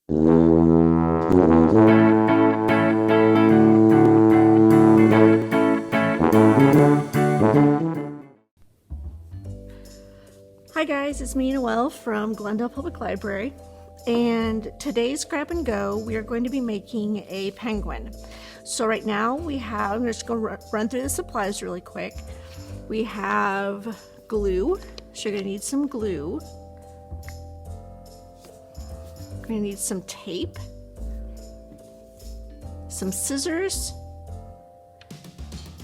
Hi guys, it's me, Noelle from Glendale Public Library, and today's grab and go, we are going to be making a penguin. So right now I'm just going to run through the supplies really quick. We have glue, so you're going to need some glue. You're going to need some tape, some scissors,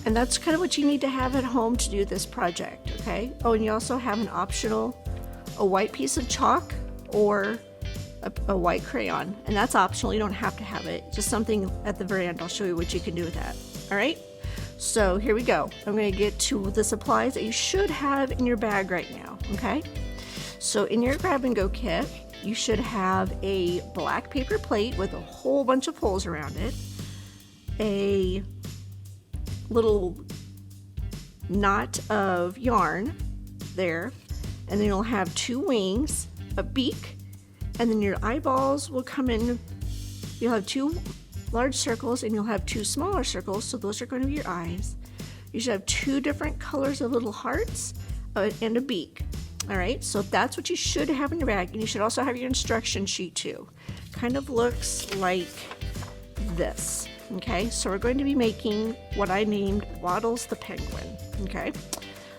and that's kind of what you need to have at home to do this project, okay? Oh, and you also have an optional, a white piece of chalk or a white crayon, and that's optional. You don't have to have it, just something at the very end. I'll show you what you can do with that, all right? So here we go. I'm gonna get to the supplies that you should have in your bag right now, okay? So in your grab and go kit, you should have a black paper plate with a whole bunch of holes around it, a little knot of yarn there, and then you'll have 2 wings, a beak, and then your eyeballs will come in. You'll have 2 large circles and you'll have 2 smaller circles, so those are going to be your eyes. You should have 2 different colors of little hearts and a beak. All right, so that's what you should have in your bag, and you should also have your instruction sheet too. Kind of looks like this. Okay, so we're going to be making what I named Waddles the Penguin. Okay,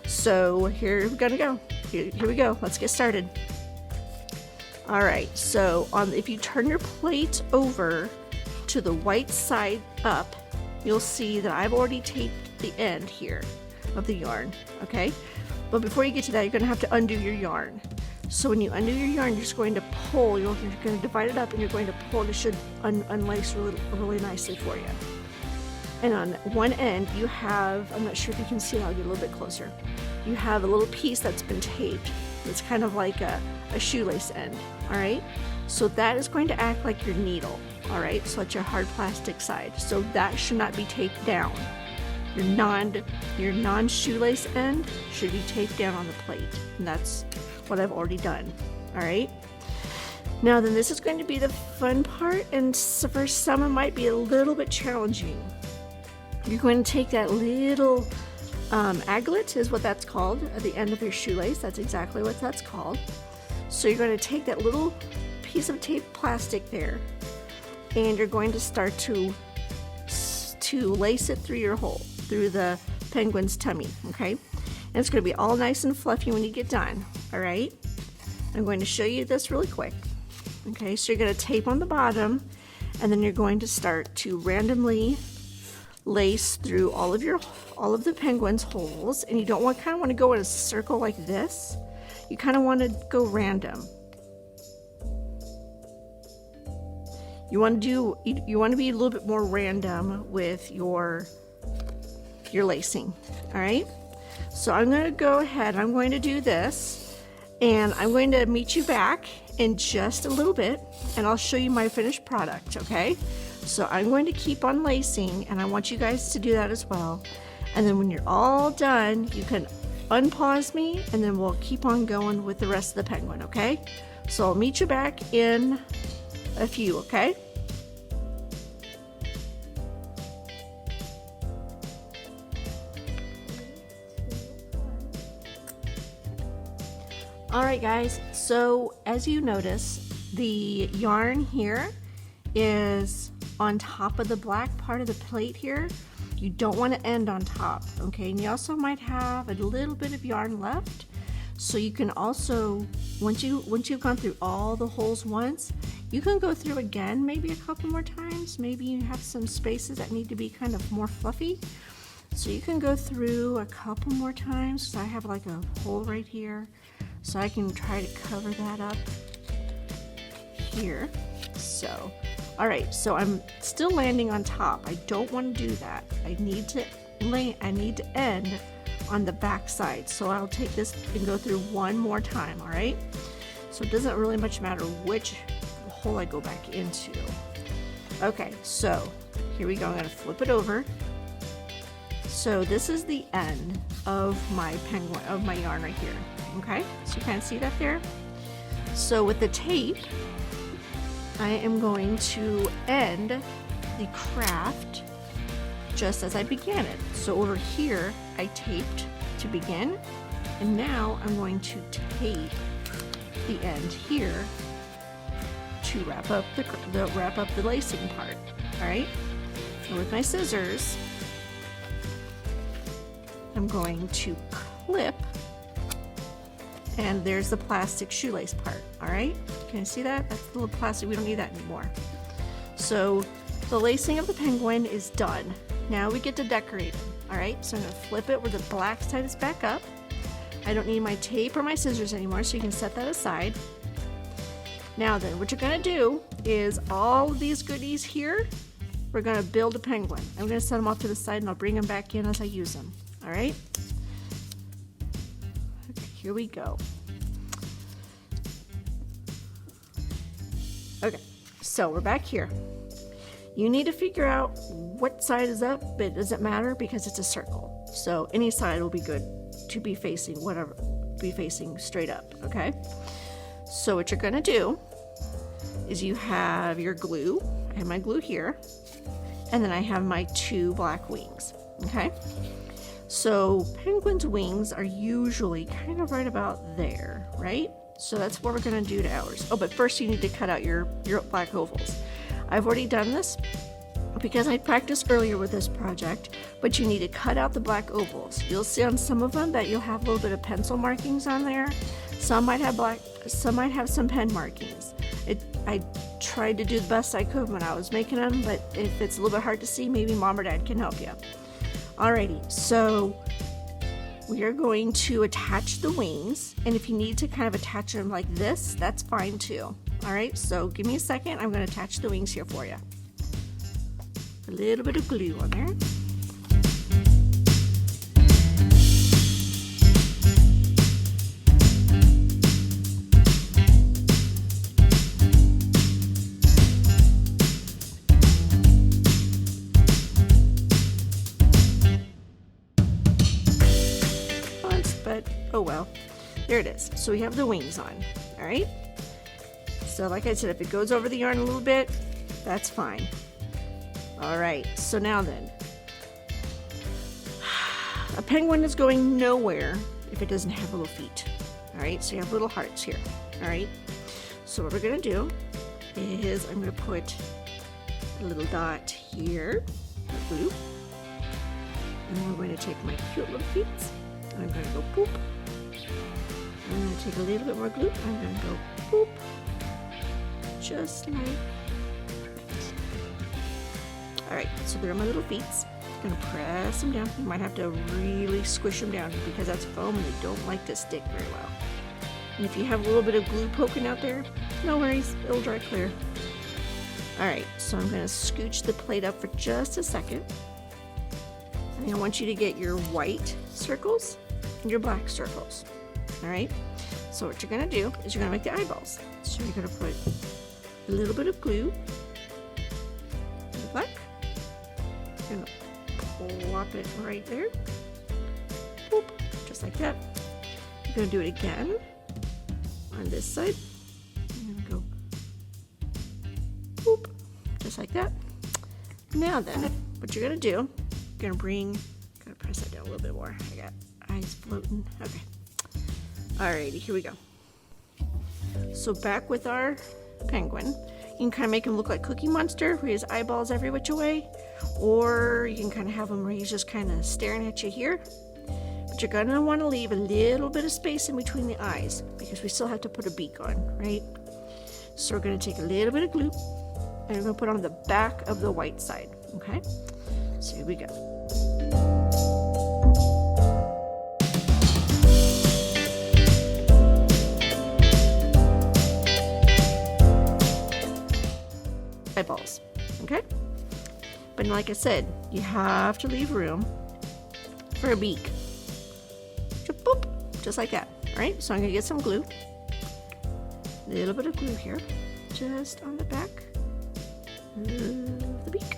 so here we're gonna go. Here we go. Let's get started. All right, so if you turn your plate over to the white side up, you'll see that I've already taped the end here of the yarn. Okay, but before you get to that, you're gonna have to undo your yarn. So when you undo your yarn, you're just going to pull. You're going to divide it up, and you're going to pull, and it should unlace really nicely for you. And on one end, you have, I'm not sure if you can see it, I'll get a little bit closer. You have a little piece that's been taped. It's kind of like a shoelace end, all right? So that is going to act like your needle, all right? So that's your hard plastic side. So that should not be taped down. Your non-shoelace end should be taped down on the plate, and that's what I've already done. All right, now then, this is going to be the fun part, and for some it might be a little bit challenging. You're going to take that little aglet, is what that's called, at the end of your shoelace. That's exactly what that's called. So you're going to take that little piece of tape plastic there, and you're going to start to lace it through your hole, through the penguin's tummy. Okay, and it's going to be all nice and fluffy when you get done. All right, I'm going to show you this really quick. Okay, so you're going to tape on the bottom, and then you're going to start to randomly lace through all of the penguin's holes, and you don't want to go in a circle like this. You kind of want to go random. You want to be a little bit more random with your lacing. All right, so I'm going to go ahead. I'm going to do this. And I'm going to meet you back in just a little bit, and I'll show you my finished product, okay? So I'm going to keep on lacing, and I want you guys to do that as well. And then when you're all done, you can unpause me, and then we'll keep on going with the rest of the penguin, okay? So I'll meet you back in a few, okay? All right, guys, so as you notice, the yarn here is on top of the black part of the plate here. You don't want to end on top, okay? And you also might have a little bit of yarn left. So you can also, once you've gone through all the holes once, you can go through again maybe a couple more times. Maybe you have some spaces that need to be kind of more fluffy. So you can go through a couple more times. So I have like a hole right here. So I can try to cover that up here. So, all right, so I'm still landing on top. I don't want to do that. I need to end on the back side. So I'll take this and go through one more time, all right? So it doesn't really much matter which hole I go back into. Okay, so here we go. I'm gonna flip it over. So this is the end of my penguin, of my yarn right here. Okay, so you kind of see that there. So with the tape, I am going to end the craft just as I began it. So over here, I taped to begin, and now I'm going to tape the end here to wrap up the lacing part. All right. And with my scissors, I'm going to clip, and there's the plastic shoelace part. All right. Can you see that? That's the little plastic. We don't need that anymore. So the lacing of the penguin is done. Now we get to decorate them. All right. So I'm going to flip it where the black side is back up. I don't need my tape or my scissors anymore, so you can set that aside. Now then, what you're gonna do is all of these goodies here, we're gonna build a penguin. I'm gonna set them off to the side and I'll bring them back in as I use them. All right? Okay, here we go. Okay, so we're back here. You need to figure out what side is up, but it doesn't matter because it's a circle. So any side will be good to be facing straight up, okay? So what you're gonna do is you have your glue. I have my glue here, and then I have my 2 black wings, okay? So penguins' wings are usually kind of right about there, right? So that's what we're gonna do to ours. Oh, but first you need to cut out your black ovals. I've already done this because I practiced earlier with this project, but you need to cut out the black ovals. You'll see on some of them that you'll have a little bit of pencil markings on there. Some might have black, some might have some pen markings. I tried to do the best I could when I was making them, but if it's a little bit hard to see, maybe mom or dad can help you. Alrighty, so we are going to attach the wings, and if you need to kind of attach them like this, that's fine too. Alright, so give me a second, I'm going to attach the wings here for you. A little bit of glue on there. But oh well, there it is. So we have the wings on. All right. So like I said, if it goes over the yarn a little bit, that's fine. All right, so now then, a penguin is going nowhere if it doesn't have little feet. All right, so you have little hearts here. All right, so what we're gonna do is I'm gonna put a little dot here, of blue, and then we're going to take my cute little feet. I'm gonna go poop. I'm gonna take a little bit more glue. I'm gonna go poop, just like. All right, so they're my little feet. I'm gonna press them down. You might have to really squish them down because that's foam and they don't like to stick very well. And if you have a little bit of glue poking out there, no worries, it'll dry clear. All right, so I'm gonna scooch the plate up for just a second. And I want you to get your white circles and your black circles. All right, so what you're gonna do is you're gonna make the eyeballs. So you're gonna put a little bit of glue in the black. You're gonna plop it right there. Boop, just like that. You're gonna do it again on this side. I'm gonna go boop, just like that. Now then, what you're gonna do, you're gonna press that down a little bit more. I got eyes floating. Okay. Alrighty, here we go. So back with our penguin, you can kind of make him look like Cookie Monster, where he has eyeballs every which way, or you can kind of have him where he's just kind of staring at you here. But you're gonna want to leave a little bit of space in between the eyes because we still have to put a beak on, right? So we're gonna take a little bit of glue and we're gonna put it on the back of the white side, okay? So here we go. Eyeballs, okay? But like I said, you have to leave room for a beak. Just boop, just like that. All right, so I'm gonna get some glue. A little bit of glue here, just on the back of the beak.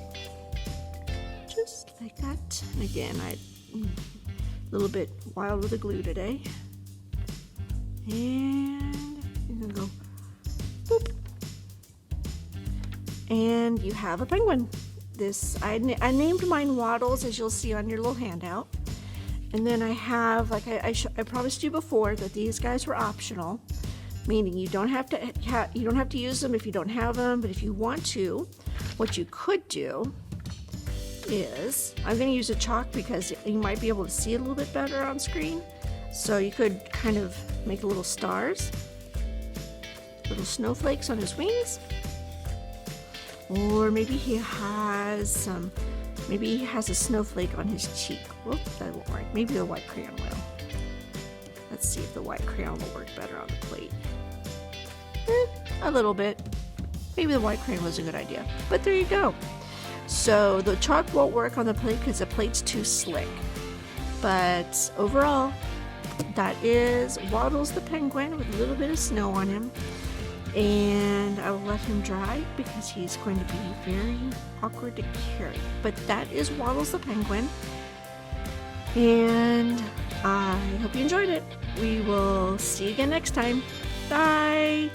Just like that. And again, I'm a little bit wild with the glue today. And you're gonna go boop. And you have a penguin. I named mine Waddles, as you'll see on your little handout. And then I have, like I promised you before, that these guys were optional, meaning you don't have to use them if you don't have them. But if you want to, what you could do is, I'm going to use a chalk because you might be able to see it a little bit better on screen. So you could kind of make little stars, little snowflakes on his wings. Or maybe he has a snowflake on his cheek. Whoop, that won't work. Maybe the white crayon will. Let's see if the white crayon will work better on the plate. A little bit. Maybe the white crayon was a good idea. But there you go. So the chalk won't work on the plate because the plate's too slick. But overall, that is Waddles the penguin with a little bit of snow on him. And I will let him dry because he's going to be very awkward to carry. But that is Waddles the penguin. And I hope you enjoyed it. We will see you again next time. Bye!